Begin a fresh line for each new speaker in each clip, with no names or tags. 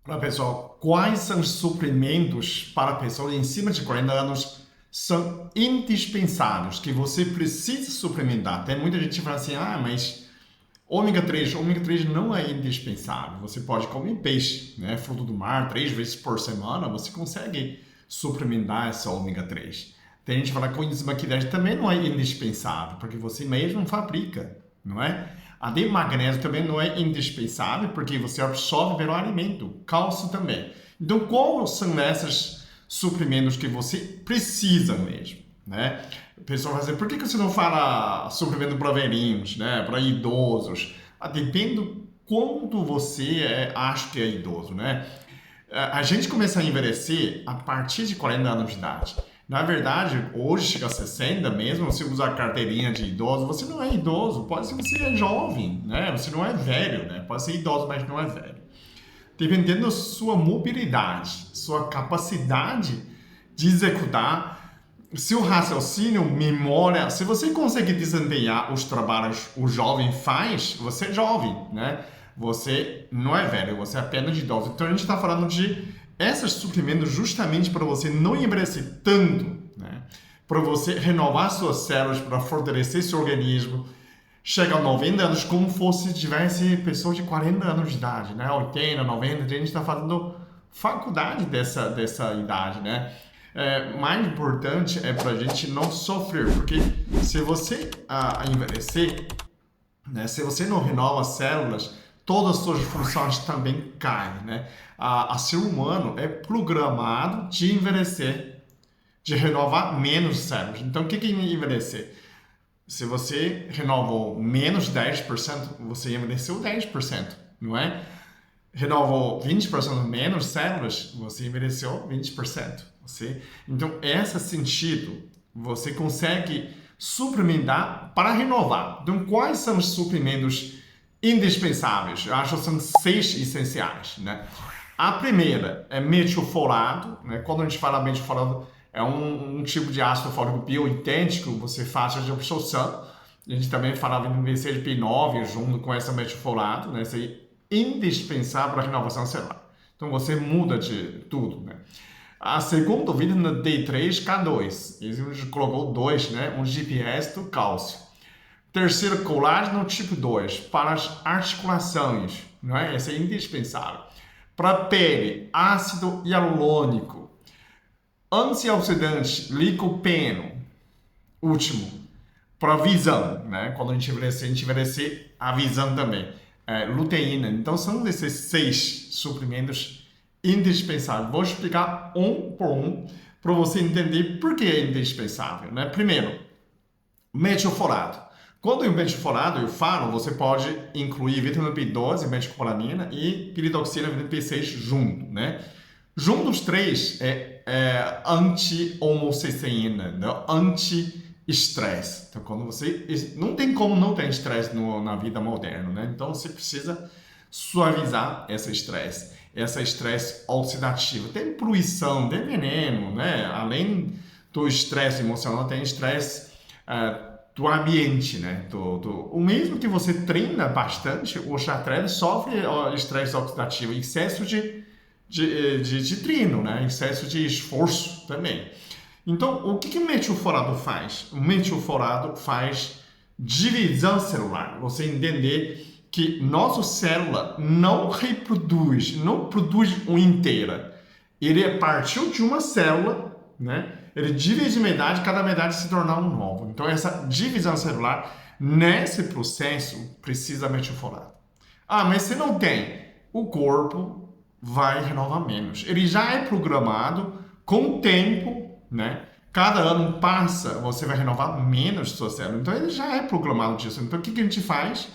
Olá, pessoal. Quais são os suplementos para pessoas em cima de 40 anos são indispensáveis, que você precisa suplementar? Tem muita gente que fala assim, mas ômega 3 não é indispensável. Você pode comer peixe, né? Fruto do mar, 3 vezes por semana, você consegue suplementar essa ômega 3. Tem gente que fala que o enzima Q10 também não é indispensável, porque você mesmo fabrica, não é? A de magnésio também não é indispensável, porque você absorve pelo alimento. Cálcio também. Então, quais são esses suplementos que você precisa mesmo, né? O pessoal vai dizer, por que você não fala suplemento para velhinhos, né? Para idosos? Depende do quanto você acha que é idoso, né? A gente começa a envelhecer a partir de 40 anos de idade. Na verdade, hoje chega a 60, mesmo você usar carteirinha de idoso, você não é idoso, pode ser que você é jovem, né? Você não é velho, né? Pode ser idoso, mas não é velho. Dependendo da sua mobilidade, sua capacidade de executar, seu raciocínio, memória, se você conseguir desempenhar os trabalhos que o jovem faz, você é jovem, né? Você não é velho, você é apenas idoso. Então a gente está falando de esses suplementos justamente para você não envelhecer tanto, né? Para você renovar suas células, para fortalecer seu organismo, chega a 90 anos como fosse tivesse pessoas de 40 anos de idade, né? 80, 90, a gente está fazendo faculdade dessa idade, né? Mais importante é para a gente não sofrer, porque se você envelhecer, né? Se você não renova as células, todas as suas funções também caem, né? A ser humano é programado de envelhecer, de renovar menos células. Então, o que é envelhecer? Se você renovou menos 10%, você envelheceu 10%, não é? Renovou 20% menos células, você envelheceu 20%. Então, esse sentido, você consegue suplementar para renovar. Então, quais são os suplementos indispensáveis? Eu acho que são 6 essenciais, né? A primeira é metilfolato, né? Quando a gente fala metilfolato, é um tipo de ácido fólico bioidêntico, você faz de absorção. A gente também falava em BCG-9 junto com essa metilfolato, né? Isso aí é indispensável para a renovação celular. Então você muda de tudo, né? A segunda vitamina D3K2, a gente colocou 2, né? Um GPS do cálcio. Terceiro, colágeno tipo 2 para as articulações, não é? Esse é indispensável. Para a pele, ácido hialurônico, antioxidante, licopeno. Último, para a visão, né? Quando a gente envelhecer a visão também. Luteína. Então são esses 6 suplementos indispensáveis. Vou explicar um por um para você entender por que é indispensável, né? Primeiro, metilfolato. Quando eu metilfolato eu falo, você pode incluir vitamina B12, meticopolamina e piridoxina, vitamina B6 junto, né? Junto os três é anti-homocisteína, né? Anti-estresse. Então, quando você... Não tem como não ter estresse na vida moderna, né? Então, você precisa suavizar esse estresse oxidativo. Tem poluição, tem veneno, né? Além do estresse emocional, tem estresse do ambiente, né? O mesmo que você treina bastante, o xadrez sofre estresse oxidativo, excesso de treino, né? Excesso de esforço também. Então, o que o metilfolato faz? O metilfolato faz divisão celular. Você entender que nossa célula não reproduz, não produz uma inteira. Ele partiu de uma célula, né? Ele divide metade, cada metade se tornar um novo. Então, essa divisão celular, nesse processo, precisa metilfolato. Mas se não tem, o corpo vai renovar menos. Ele já é programado com o tempo, né? Cada ano passa, você vai renovar menos sua célula. Então ele já é programado disso. Então o que a gente faz?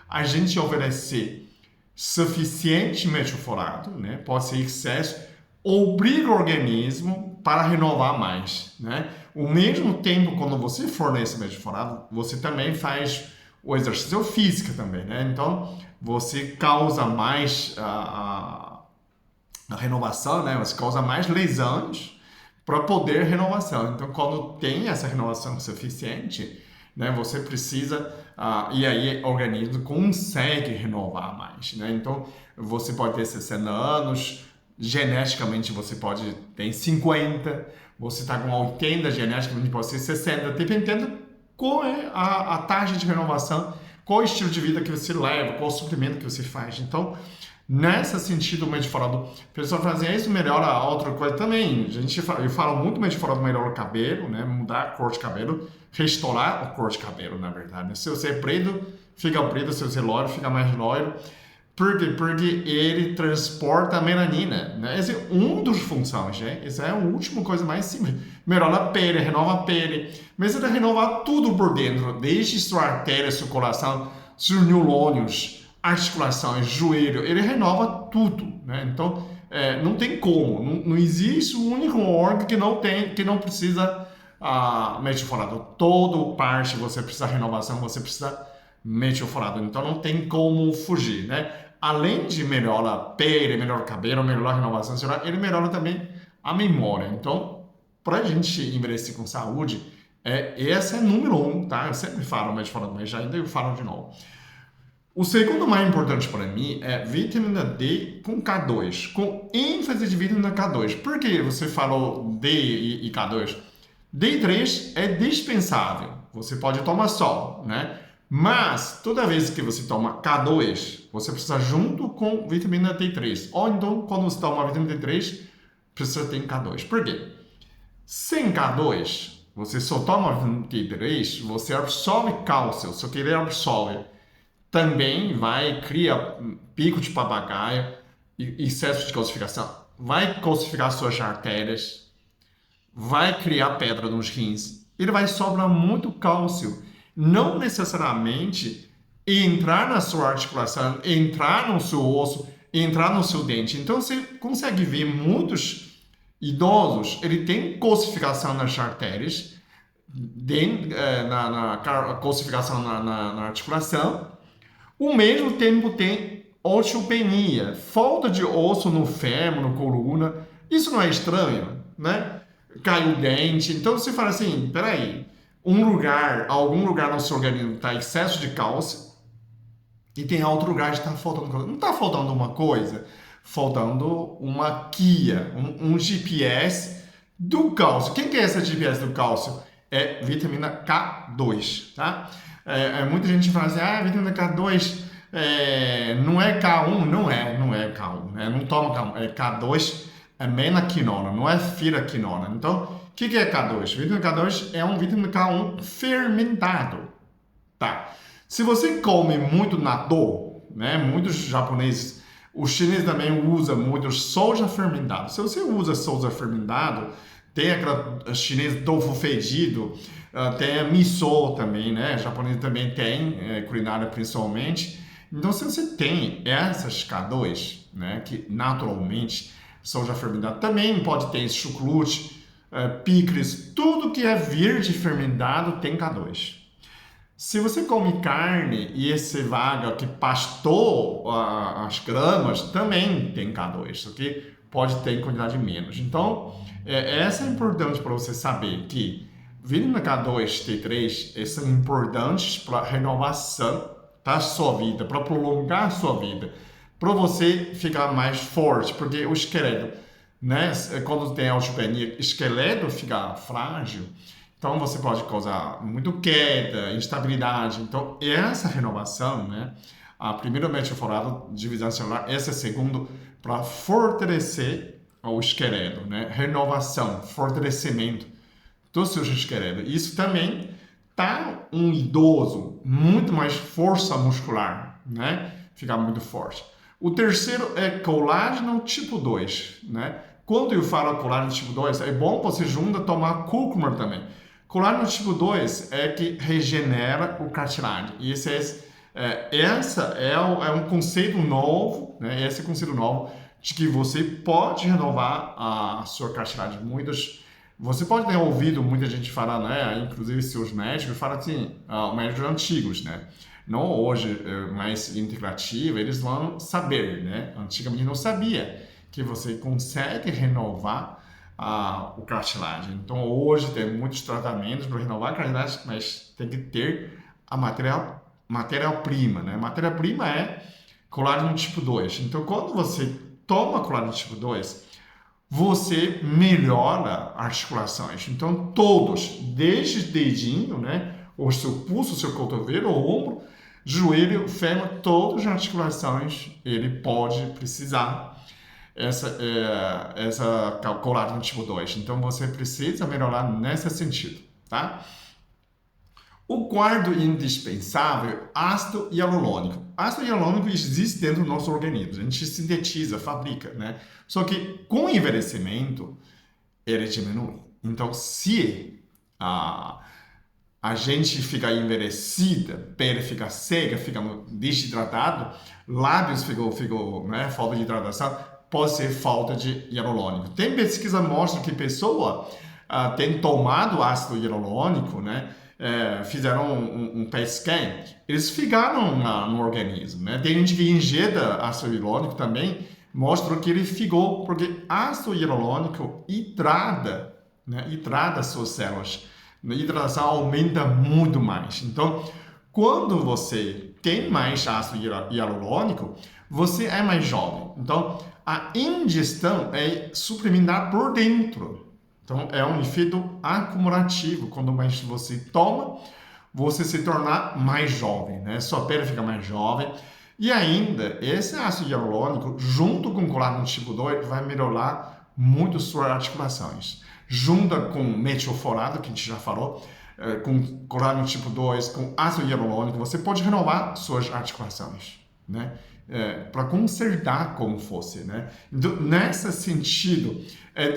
A gente oferecer suficiente metilfolato, né? Pode ser excesso, obriga o organismo para renovar mais, né? O mesmo tempo, quando você fornece metilfolato, você também faz o exercício físico também, né? Então você causa mais a renovação, né? Você causa mais lesões para poder renovação. Então, quando tem essa renovação suficiente, né? Você precisa, e aí o organismo consegue renovar mais, né? Então, você pode ter 60 anos, geneticamente você pode ter 50, você está com 80, geneticamente pode ser 60, dependendo qual é a taxa de renovação, qual é o estilo de vida que você leva, qual é o suplemento que você faz. Então, nesse sentido, o Medforado, o pessoal fala assim, isso melhora a outra coisa também. Eu falo muito Medforado melhora o cabelo, né? Mudar a cor de cabelo, restaurar a cor de cabelo, na verdade. Né? Se você é preto, fica preto, se você é loiro, fica mais loiro. Por quê? Porque ele transporta a melanina, né? Essa é uma das funções, né? Essa é a última coisa mais simples. Melhora a pele, renova a pele. Mas ele renova tudo por dentro, desde sua artéria, seu coração, seus neurônios, articulações, joelho. Ele renova tudo, né? Então, não tem como. Não existe um único órgão que não precisa metilforado. Toda parte você precisa renovação, você precisa metilforado. Então, não tem como fugir, né? Além de melhorar a pele, melhorar o cabelo, melhorar a renovação celular, ele melhora também a memória. Então, para a gente envelhecer com saúde, esse é número 1, tá? Eu sempre falo, mas já ainda eu falo de novo. O segundo mais importante para mim é vitamina D com K2, com ênfase de vitamina K2. Por que você falou D e K2? D3 é dispensável, você pode tomar só, né? Mas toda vez que você toma K2, você precisa junto com vitamina D3. Ou então, quando você toma vitamina D3, precisa ter K2. Por quê? Sem K2, você só toma vitamina D3, você absorve cálcio, só que ele absorve. Também vai criar pico de papagaio, excesso de calcificação, vai calcificar suas artérias, vai criar pedra nos rins, ele vai sobrar muito cálcio. Não necessariamente entrar na sua articulação, entrar no seu osso, entrar no seu dente. Então você consegue ver muitos idosos, ele tem calcificação nas artérias, calcificação na articulação, ao mesmo tempo tem osteopenia, falta de osso no fêmur, na coluna. Isso não é estranho, né? Caiu o dente. Então você fala assim, peraí, algum lugar no seu organismo está excesso de cálcio e tem outro lugar que está faltando coisa. Não está faltando uma coisa, faltando uma guia, um GPS do cálcio. Quem que é esse GPS do cálcio? É vitamina K2, tá? Muita gente fala assim, vitamina K2 não é K1, não é K1, né? Não toma K1, K2 é menaquinona, não é firaquinona. Então, o que é K2? Vitamina K2 é um vitamina K1 fermentado, tá? Se você come muito natto, né? Muitos japoneses, os chineses também usam muito soja fermentado. Se você usa soja fermentado, tem aquela chinesa tofu fedido, tem a miso também, né? Japonês também tem, culinária principalmente. Então, se você tem essas K2, né? Que naturalmente soja fermentada, também pode ter chucrute, picles, tudo que é verde fermentado tem K2. Se você come carne e esse vaga que pastou as gramas, também tem K2, só que pode ter em quantidade menos. Então, essa é importante para você saber que vitamina K2 e T3 são importantes para a renovação da sua vida, para prolongar a sua vida, para você ficar mais forte, porque o esqueleto, né, quando tem osteopenia, o esqueleto fica frágil, então você pode causar muito queda, instabilidade. Então, essa renovação, né, a primeira metilforado, divisão celular, essa é a segunda, para fortalecer o esqueleto, né, renovação, fortalecimento do seu esqueleto. Isso também tá um idoso muito mais força muscular, né, fica muito forte. O terceiro é colágeno tipo 2, né? Quando eu falo colágeno tipo 2, é bom você junta tomar cúrcuma também. Colágeno tipo 2 é que regenera o cartilagem. E esse é um conceito novo, né? Esse é o conceito novo de que você pode renovar a sua cartilagem. Você pode ter ouvido muita gente falar, né? Inclusive seus médicos falam assim, médicos antigos, né? Não hoje, mais integrativo, eles vão saber, né? Antigamente não sabia que você consegue renovar o cartilagem. Então, hoje tem muitos tratamentos para renovar a cartilagem, mas tem que ter a matéria-prima, né? Matéria-prima é colágeno tipo 2. Então, quando você toma colágeno tipo 2, você melhora articulações. Então, todos, desde o dedinho, né? O seu pulso, o seu cotovelo, o ombro, joelho, fêmur, todas as articulações, ele pode precisar essa colágeno tipo 2. Então, você precisa melhorar nesse sentido, tá? O quarto indispensável, ácido hialurônico. Ácido hialurônico existe dentro do nosso organismo, a gente sintetiza, fabrica, né? Só que com o envelhecimento, ele diminui. Então, se a gente fica envelhecida, pele fica seca, fica desidratado, lábios ficam né, falta de hidratação, pode ser falta de hialurônico. Tem pesquisa que mostra que pessoa tem tomado ácido hialurônico, né? Fizeram um PET scan, eles ficaram no organismo, né? Tem gente que injeta ácido hialurônico também, mostra que ele ficou, porque ácido hialurônico hidrata, né? Hidrata suas células. A hidratação aumenta muito mais. Então, quando você tem mais ácido hialurônico, você é mais jovem. Então, a ingestão é suplementar por dentro. Então, é um efeito acumulativo. Quanto mais você toma, você se torna mais jovem, né? Sua pele fica mais jovem. E ainda, esse ácido hialurônico, junto com o colágeno tipo 2, vai melhorar muito suas articulações. Junta com metilforado, que a gente já falou, com colágeno tipo 2, com ácido hialurônico, você pode renovar suas articulações, né? Para consertar como fosse, né? Então, nesse sentido,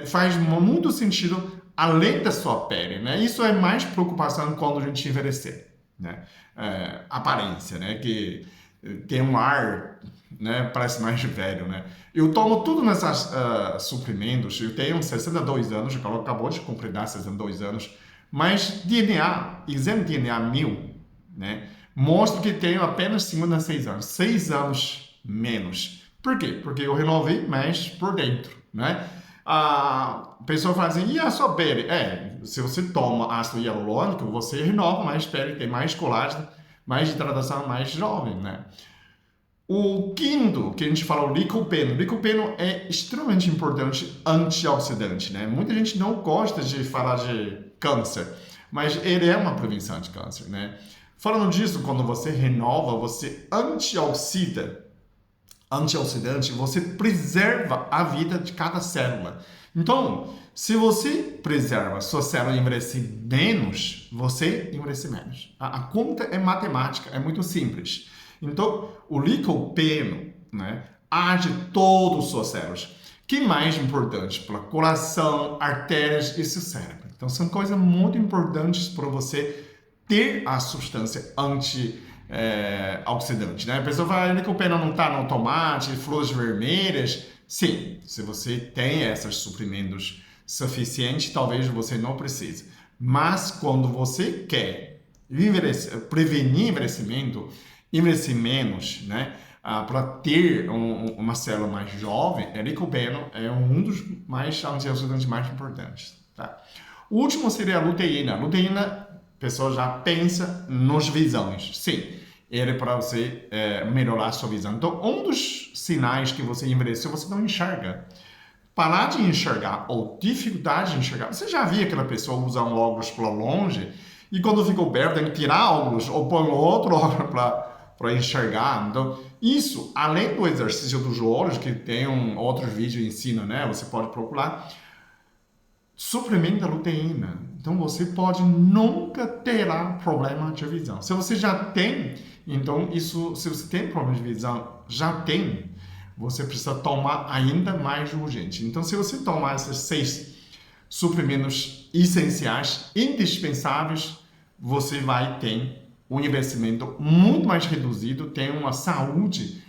faz muito sentido além da sua pele, né? Isso é mais preocupação quando a gente envelhecer, né? Aparência, né? Que tem um ar, né? Parece mais velho, né? Eu tomo tudo nesses suprimentos. Eu tenho 62 anos, acabou de completar 62 anos, mas exame de DNA meu, né? Mostra que tenho apenas 56 anos, 6 anos menos. Por quê? Porque eu renovei mais por dentro, né? A pessoa fala assim, e a sua pele? Se você toma ácido hialurônico, você renova mais pele, tem mais colágeno, mais hidratação, mais jovem, né? O quinto, que a gente fala, o licopeno. O licopeno é extremamente importante antioxidante, né? Muita gente não gosta de falar de câncer, mas ele é uma prevenção de câncer, né? Falando disso, quando você renova, você antioxidante, você preserva a vida de cada célula. Então, se você preserva sua célula envelhecer menos, você envelhece menos. A conta é matemática, é muito simples. Então, o licopeno, né, age todas as suas células. Que mais importante? Para coração, artérias e seu cérebro. Então, são coisas muito importantes para você ter a substância antioxidante, né? A pessoa fala, licopeno não está no tomate, flores vermelhas. Sim, se você tem esses suprimentos suficientes, talvez você não precise. Mas quando você quer prevenir envelhecimento, envelhecer menos, né? Para ter uma célula mais jovem, licopeno é um dos antioxidantes mais importantes. Tá? O último seria a luteína. A luteína, a pessoa já pensa nos visões. Sim, ele é para você melhorar a sua visão. Então, um dos sinais que você envelheceu, você não enxerga. Parar de enxergar ou dificuldade de enxergar. Você já viu aquela pessoa usar um óculos para longe e quando ficou perto tem que tirar óculos ou pôr outro óculos para enxergar. Então, isso, além do exercício dos olhos, que tem outros vídeos ensino, né? Você pode procurar. Suplementa a luteína. Então, você pode nunca terá problema de visão. Se você já tem, então, isso, se você tem problema de visão, já tem, você precisa tomar ainda mais urgente. Então, se você tomar esses 6 suprimentos essenciais, indispensáveis, você vai ter um envelhecimento muito mais reduzido, tem uma saúde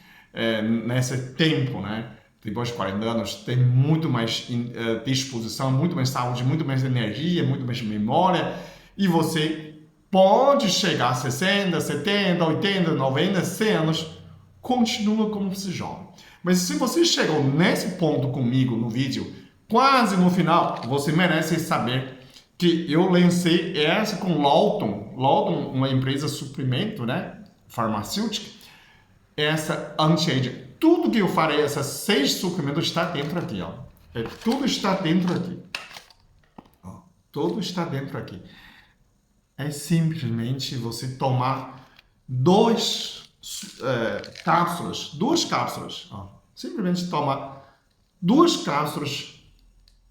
nesse tempo, né? Depois de 40 anos, tem muito mais disposição, muito mais saúde, muito mais energia, muito mais memória, e você pode chegar a 60, 70, 80, 90, 100 anos, continua como se jovem. Mas se você chegou nesse ponto comigo no vídeo, quase no final, você merece saber que eu lancei essa com Lawton, uma empresa de suprimento, né, farmacêutica, essa anti-aging. Tudo que eu falei, essas 6 suprimentos está dentro aqui, ó. Tudo está dentro aqui. Ó, tudo está dentro aqui. É simplesmente você tomar duas cápsulas. Ó. Simplesmente tomar 2 cápsulas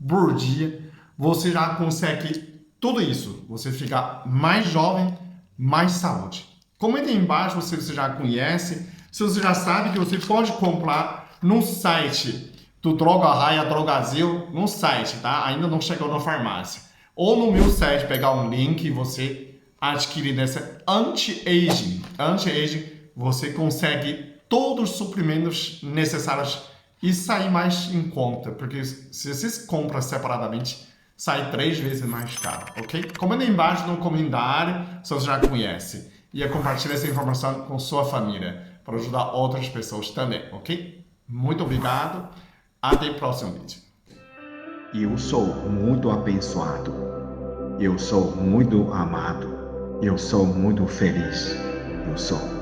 por dia, você já consegue tudo isso. Você fica mais jovem, mais saúde. Comenta aí embaixo se você já conhece, se você já sabe que você pode comprar no site do Droga Raia Drogazil, no site, tá? Ainda não chegou na farmácia. Ou no meu site, pegar um link e você adquirir dessa anti-aging. Anti-aging, você consegue todos os suprimentos necessários e sair mais em conta, porque se vocês compram separadamente, sai 3 vezes mais caro, ok? Comenta aí embaixo no comentário se você já conhece e compartilhe essa informação com sua família para ajudar outras pessoas também, ok? Muito obrigado, até o próximo vídeo.
Eu sou muito abençoado, eu sou muito amado, eu sou muito feliz, eu sou.